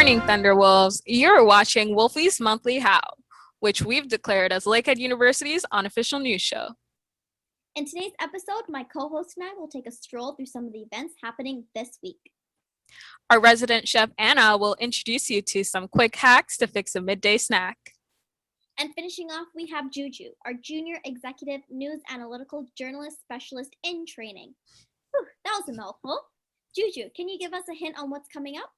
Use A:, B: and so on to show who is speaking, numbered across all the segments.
A: morning, Thunderwolves. You're watching Wolfie's Monthly Howl, which we've declared as Lakehead University's unofficial news show.
B: In today's episode, my co-host and I will take a stroll through some of the events happening this week.
A: Our resident chef, Anna, will introduce you to some quick hacks to fix a midday snack.
B: And finishing off, we have Juju, our junior executive news analytical journalist specialist in training. Whew, that was a mouthful. Juju, can you give us a hint on what's coming up?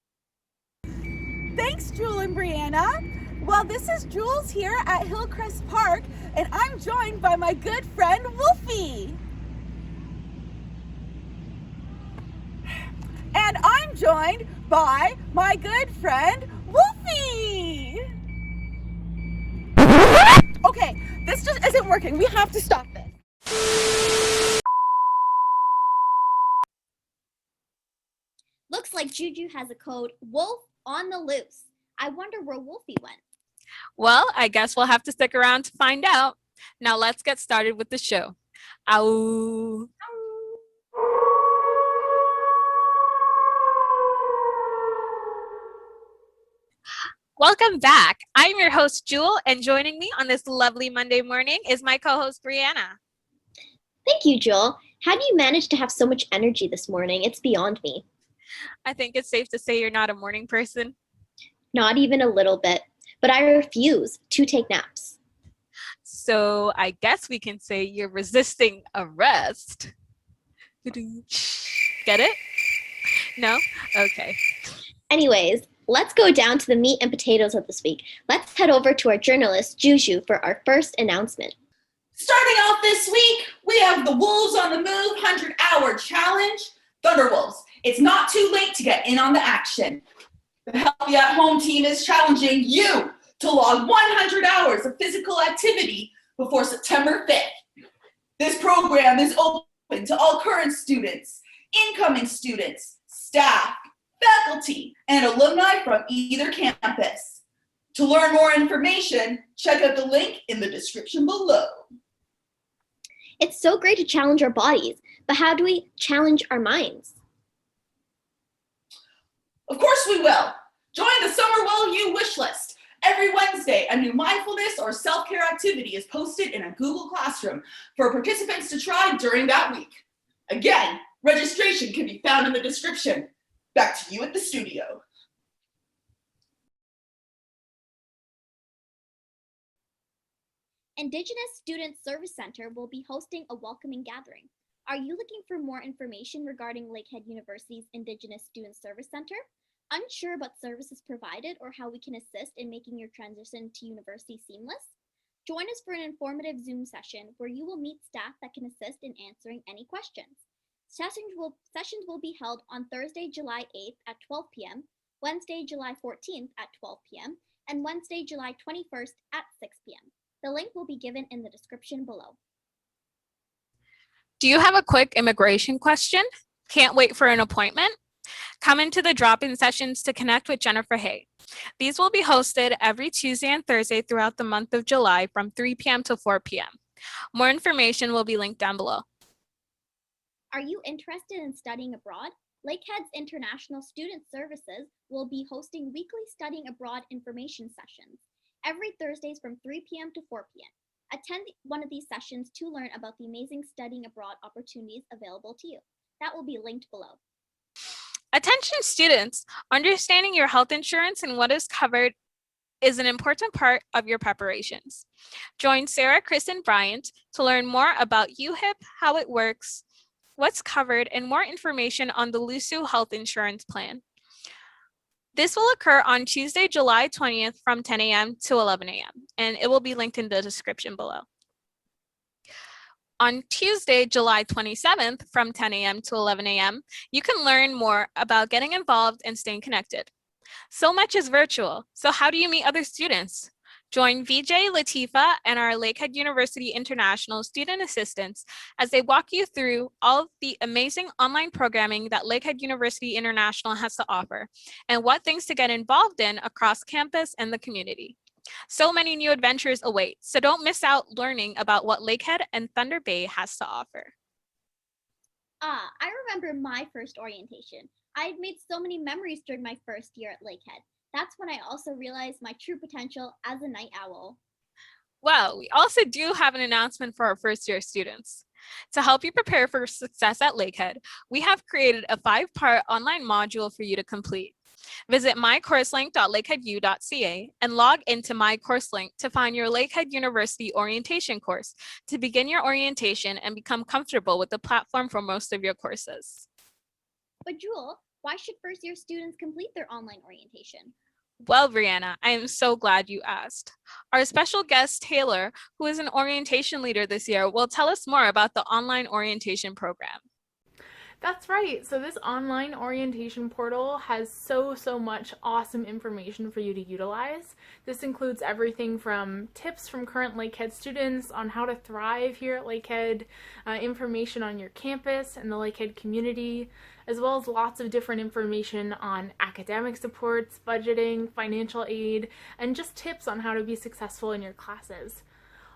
C: Thanks, Jewel and Brianna. Well, this is Jules here at Hillcrest Park, and I'm joined by my good friend, Wolfie. And I'm joined by my good friend, Wolfie. Okay, this just isn't working. We have to stop this.
B: Looks like Juju has a code Wolf on the loose. I wonder where Wolfie went.
A: Well, I guess we'll have to stick around to find out. Now let's get started with the show. Ow. Welcome back. I'm your host, Jewel, and joining me on this lovely Monday morning is my co-host, Brianna.
B: Thank you, Joel. How do you manage to have so much energy this morning? It's beyond me.
A: I think it's safe to say you're not a morning person.
B: Not even a little bit, but I refuse to take naps.
A: So I guess we can say you're resisting arrest. Get it? No? Okay.
B: Anyways, let's go down to the meat and potatoes of this week. Let's head over to our journalist, Juju, for our first announcement.
D: Starting off this week, we have the Wolves on the Move 100-hour challenge. Thunderwolves, it's not too late to get in on the action. The Healthy at Home team is challenging you to log 100 hours of physical activity before September 5th. This program is open to all current students, incoming students, staff, faculty, and alumni from either campus. To learn more information, check out the link in the description below.
B: It's so great to challenge our bodies, but how do we challenge our minds?
D: Of course we will. Join the summer WellU Wishlist. Every Wednesday, a new mindfulness or self-care activity is posted in a Google Classroom for participants to try during that week. Again, registration can be found in the description. Back to you at the studio.
B: Indigenous Student Service Center will be hosting a welcoming gathering. Are you looking for more information regarding Lakehead University's Indigenous Student Service Center? Unsure about services provided or how we can assist in making your transition to university seamless? Join us for an informative Zoom session where you will meet staff that can assist in answering any questions. Sessions will be held on Thursday, July 8th at 12 p.m., Wednesday, July 14th at 12 p.m., and Wednesday, July 21st at 6 p.m. The link will be given in the description below.
A: Do you have a quick immigration question? Can't wait for an appointment? Come into the drop-in sessions to connect with Jennifer Hay. These will be hosted every Tuesday and Thursday throughout the month of July from 3 p.m. to 4 p.m. More information will be linked down below.
B: Are you interested in studying abroad? Lakehead's International Student Services will be hosting weekly studying abroad information sessions every Thursdays from 3 p.m. to 4 p.m. Attend one of these sessions to learn about the amazing studying abroad opportunities available to you. That will be linked below.
A: Attention students, understanding your health insurance and what is covered is an important part of your preparations. Join Sarah, Chris, and Bryant to learn more about UHIP, how it works, what's covered, and more information on the LUSU health insurance plan. This will occur on Tuesday, July 20th from 10 a.m. to 11 a.m., and it will be linked in the description below. On Tuesday, July 27th from 10 a.m. to 11 a.m., you can learn more about getting involved and staying connected. So much is virtual, so how do you meet other students? Join VJ, Latifa, and our Lakehead University International student assistants as they walk you through all of the amazing online programming that Lakehead University International has to offer and what things to get involved in across campus and the community. So many new adventures await, so don't miss out learning about what Lakehead and Thunder Bay has to offer.
B: I remember my first orientation. I had made so many memories during my first year at Lakehead. That's when I also realized my true potential as a night owl.
A: Well, we also do have an announcement for our first year students. To help you prepare for success at Lakehead, we have created a 5-part online module for you to complete. Visit mycourselink.lakeheadu.ca and log into My Course Link to find your Lakehead University orientation course to begin your orientation and become comfortable with the platform for most of your courses.
B: But Jewel, why should first year students complete their online orientation?
A: Well, Brianna, I am so glad you asked. Our special guest, Taylor, who is an orientation leader this year, will tell us more about the online orientation program.
E: That's right. So this online orientation portal has so much awesome information for you to utilize. This includes everything from tips from current Lakehead students on how to thrive here at Lakehead, information on your campus and the Lakehead community, as well as lots of different information on academic supports, budgeting, financial aid, and just tips on how to be successful in your classes.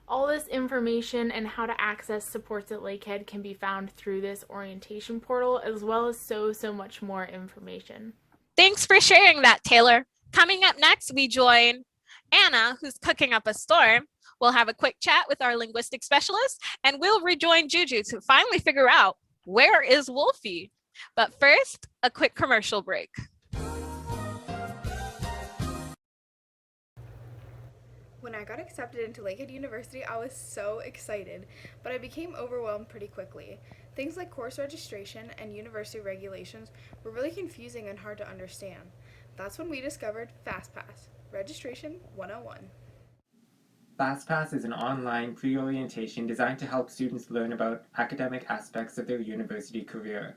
E: All this information and how to access supports at Lakehead can be found through this orientation portal, as well as so much more information.
A: Thanks for sharing that, Taylor. Coming up next, we join Anna, who's cooking up a storm. We'll have a quick chat with our linguistic specialist, and we'll rejoin Juju to finally figure out where is Wolfie. But first, a quick commercial break.
F: When I got accepted into Lakehead University, I was so excited, but I became overwhelmed pretty quickly. Things like course registration and university regulations were really confusing and hard to understand. That's when we discovered FastPass, Registration 101.
G: FastPass is an online pre-orientation designed to help students learn about academic aspects of their university career.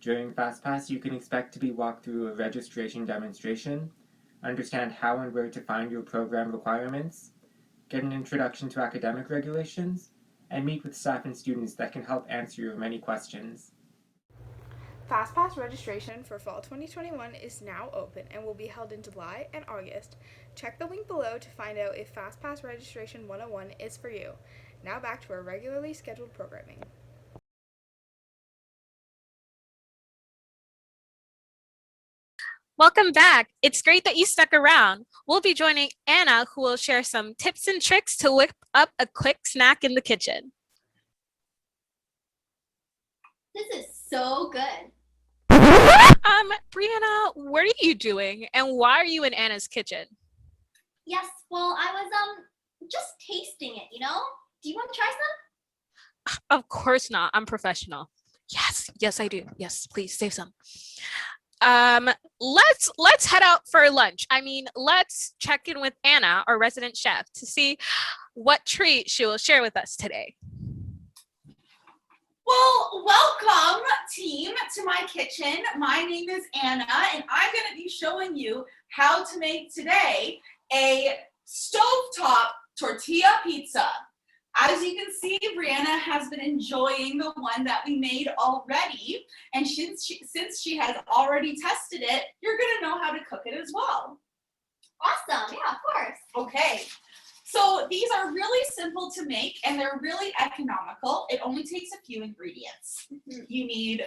G: During FastPass, you can expect to be walked through a registration demonstration, understand how and where to find your program requirements, get an introduction to academic regulations, and meet with staff and students that can help answer your many questions.
F: FastPass registration for fall 2021 is now open and will be held in July and August. Check the link below to find out if FastPass Registration 101 is for you. Now back to our regularly scheduled programming.
A: Welcome back. It's great that you stuck around. We'll be joining Anna, who will share some tips and tricks to whip up a quick snack in the kitchen.
B: This is so good.
A: Brianna, what are you doing? And why are you in Anna's kitchen?
B: Yes, well, I was just tasting it, you know? Do you want to try some?
A: Of course not. I'm professional. Yes, I do. Yes, please save some. Let's head out for lunch. Let's check in with Anna, our resident chef, to see what treat she will share with us today.
D: Well, welcome, team, to my kitchen. My name is Anna, and I'm going to be showing you how to make today a stovetop tortilla pizza. As you can see, Brianna has been enjoying the one that we made already, and since she has already tested it, you're going to know how to cook it as well.
B: Awesome, yeah, of course.
D: Okay. So these are really simple to make and they're really economical. It only takes a few ingredients. You need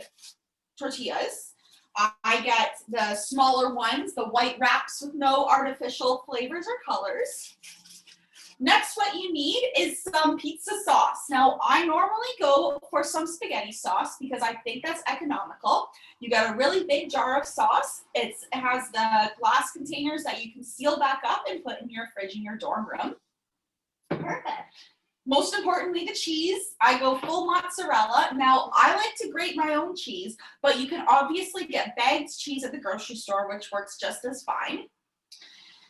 D: tortillas. I get the smaller ones, the white wraps with no artificial flavors or colors. Next, what you need is some pizza sauce. Now, I normally go for some spaghetti sauce because I think that's economical. You got a really big jar of sauce. It has the glass containers that you can seal back up and put in your fridge in your dorm room.
B: Perfect.
D: Most importantly, the cheese. I go full mozzarella. Now, I like to grate my own cheese, but you can obviously get bagged cheese at the grocery store, which works just as fine.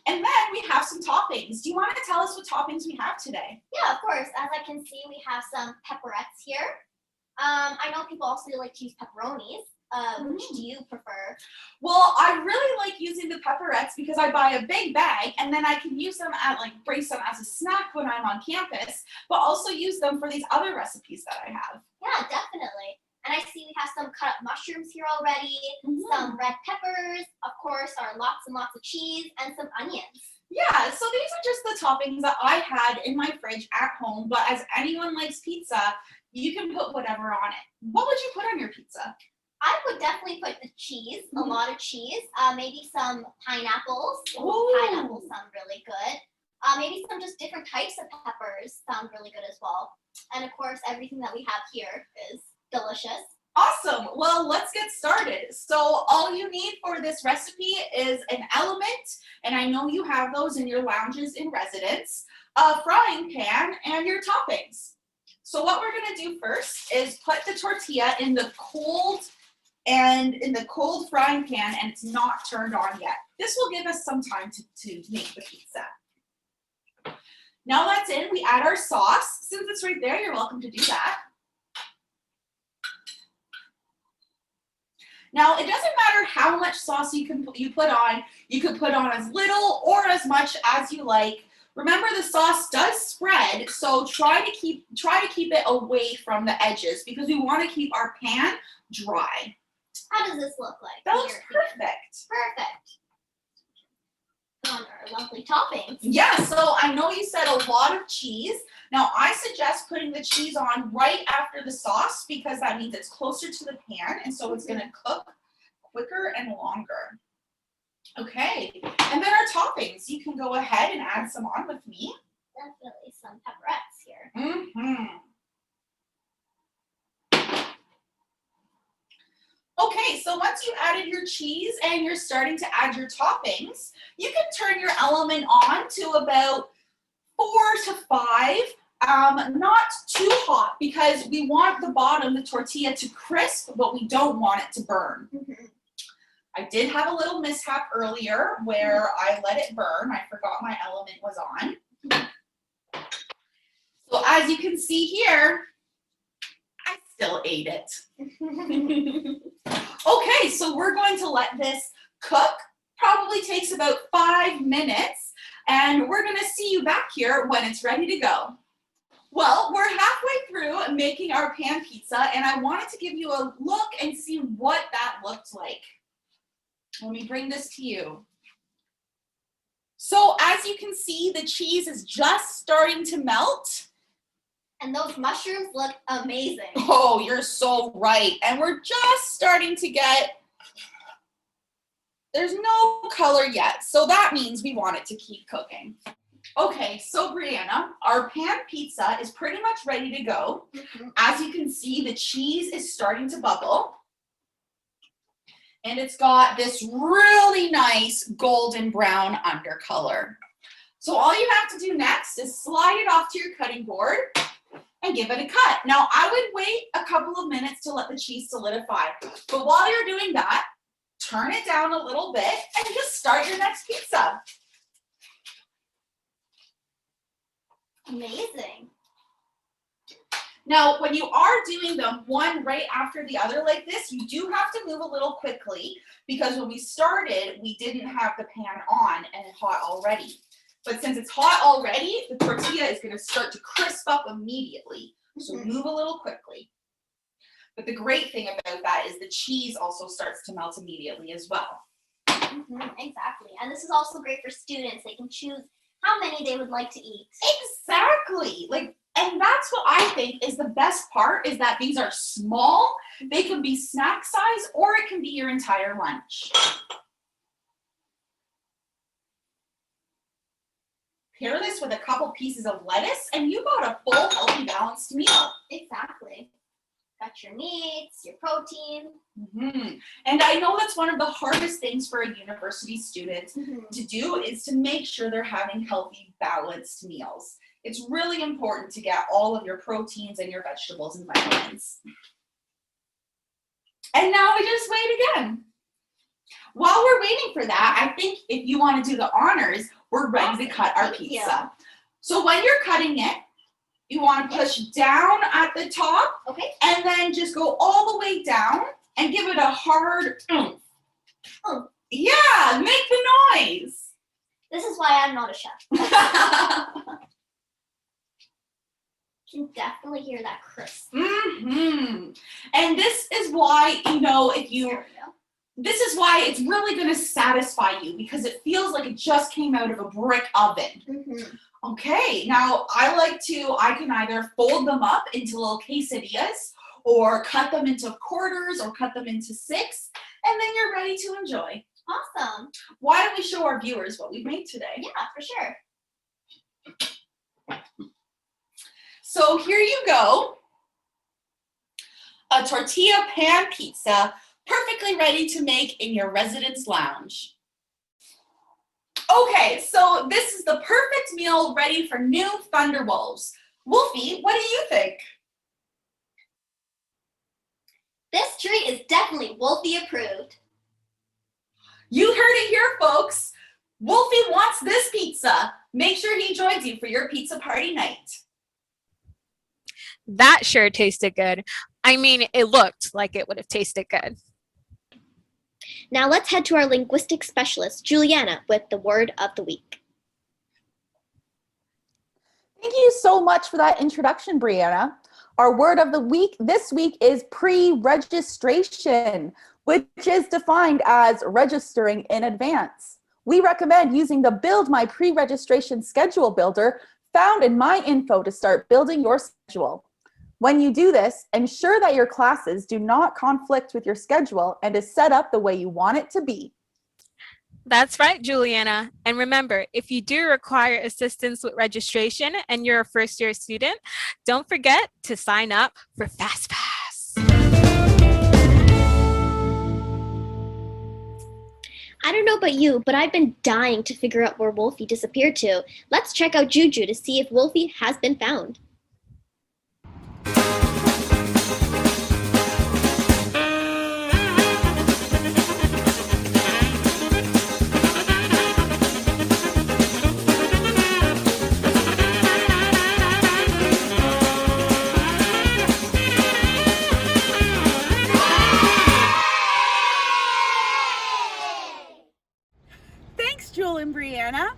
D: And then we have some toppings. Do you want to tell us what toppings we have today?
B: Yeah, of course. As I can see, we have some pepperettes here. I know people also like to use pepperonis. Which do you prefer?
D: Well, I really like using the pepperettes because I buy a big bag and then I can use them brace them as a snack when I'm on campus, but also use them for these other recipes that I have.
B: Yeah, definitely. And I see we have some cut up mushrooms here already, some red peppers, of course, our lots and lots of cheese, and some onions.
D: Yeah, so these are just the toppings that I had in my fridge at home, but as anyone likes pizza, you can put whatever on it. What would you put on your pizza?
B: I would definitely put the cheese, a lot of cheese, maybe some pineapples.
D: Ooh.
B: Pineapples sound really good. Maybe some just different types of peppers sound really good as well. And of course, everything that we have here is delicious.
D: Awesome. Well, let's get started. So all you need for this recipe is an element, and I know you have those in your lounges in residence, a frying pan, and your toppings. So what we're going to do first is put the tortilla in the cold frying pan, and it's not turned on yet. This will give us some time to make the pizza. Now that's in, we add our sauce. Since it's right there, you're welcome to do that. Now, it doesn't matter how much sauce you put on. You could put on as little or as much as you like. Remember, the sauce does spread, so try to keep it away from the edges because we want to keep our pan dry.
B: How does this look like?
D: That looks perfect.
B: Perfect. On our lovely toppings.
D: Yeah, so I know you said a lot of cheese. Now, I suggest putting the cheese on right after the sauce because that means it's closer to the pan, and so it's going to cook quicker and longer. Okay, and then our toppings. You can go ahead and add some on with me.
B: Definitely some pepperettes here.
D: Mm-hmm. Okay, so once you added your cheese and you're starting to add your toppings, you can turn your element on to about 4 to 5. Not too hot because we want the bottom, the tortilla, to crisp, but we don't want it to burn.
B: Mm-hmm.
D: I did have a little mishap earlier where I let it burn. I forgot my element was on. So as you can see here, I still ate it. Okay, so we're going to let this cook. Probably takes about 5 minutes, and we're going to see you back here when it's ready to go. Well, we're halfway through making our pan pizza, and I wanted to give you a look and see what that looked like. Let me bring this to you. So as you can see, the cheese is just starting to melt.
B: And those mushrooms look amazing.
D: Oh, you're so right. And we're just starting to get, there's no color yet. So that means we want it to keep cooking. Okay, so Brianna, our pan pizza is pretty much ready to go.
B: Mm-hmm.
D: As you can see, the cheese is starting to bubble. And it's got this really nice golden brown undercolor. So all you have to do next is slide it off to your cutting board and give it a cut. Now, I would wait a couple of minutes to let the cheese solidify. But while you're doing that, turn it down a little bit and just start your next pizza.
B: Amazing.
D: Now, when you are doing them one right after the other like this, you do have to move a little quickly because when we started, we didn't have the pan on and hot already. But since it's hot already, the tortilla is going to start to crisp up immediately. So move a little quickly. But the great thing about that is the cheese also starts to melt immediately as well.
B: Mm-hmm, exactly. And this is also great for students. They can choose how many they would like to eat.
D: Exactly. And that's what I think is the best part is that these are small. They can be snack size or it can be your entire lunch. Pair this with a couple pieces of lettuce and you got a full, healthy, balanced meal.
B: Exactly. Got your meats, your protein.
D: Mm-hmm. And I know that's one of the hardest things for a university student to do is to make sure they're having healthy, balanced meals. It's really important to get all of your proteins and your vegetables and vitamins. And now we just wait again. While we're waiting for that, I think if you want to do the honors, we're ready to cut our pizza. So when you're cutting it, you want to push down at the top,
B: okay,
D: and then just go all the way down and give it a hard oomph.
B: Oh.
D: Yeah, make the noise.
B: This is why I'm not a chef. Can definitely hear that crisp.
D: Mm-hmm. And this is why, this is why it's really going to satisfy you because it feels like it just came out of a brick oven.
B: Mm-hmm.
D: Okay, now I can either fold them up into little quesadillas or cut them into quarters or cut them into 6, and then you're ready to enjoy.
B: Awesome.
D: Why don't we show our viewers what we've made today?
B: Yeah, for sure.
D: So here you go. A tortilla pan pizza, perfectly ready to make in your residence lounge. Okay, so this is the perfect meal ready for new Thunderwolves. Wolfie, what do you think?
B: This treat is definitely Wolfie approved.
D: You heard it here, folks. Wolfie wants this pizza. Make sure he joins you for your pizza party night.
A: That sure tasted good. I mean, it looked like it would have tasted good.
B: Now let's head to our linguistic specialist, Juliana, with the word of the week.
C: Thank you so much for that introduction, Brianna. Our word of the week this week is pre-registration, which is defined as registering in advance. We recommend using the Build My Pre-Registration Schedule Builder found in My Info to start building your schedule. When you do this, ensure that your classes do not conflict with your schedule and is set up the way you want it to be.
A: That's right, Juliana. And remember, if you do require assistance with registration and you're a first-year student, don't forget to sign up for FastPass.
B: I don't know about you, but I've been dying to figure out where Wolfie disappeared to. Let's check out Juju to see if Wolfie has been found.
C: Thanks, Jewel and Brianna.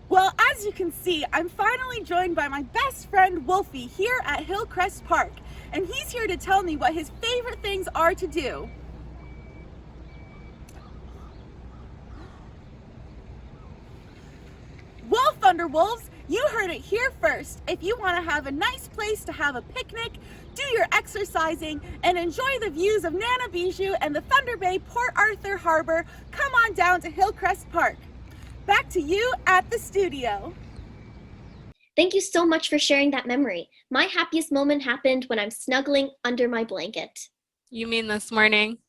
C: Well, as you can see, I'm finally joined by my best friend, Wolfie, here at Hillcrest Park. And he's here to tell me what his favorite things are to do. Well, Thunderwolves, you heard it here first. If you want to have a nice place to have a picnic, do your exercising, and enjoy the views of Nana Bijou and the Thunder Bay Port Arthur Harbor, come on down to Hillcrest Park. Back to you at the studio.
B: Thank you so much for sharing that memory. My happiest moment happened when I'm snuggling under my blanket.
A: You mean this morning?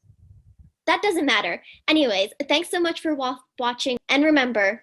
B: That doesn't matter. Anyways, thanks so much for watching, and remember,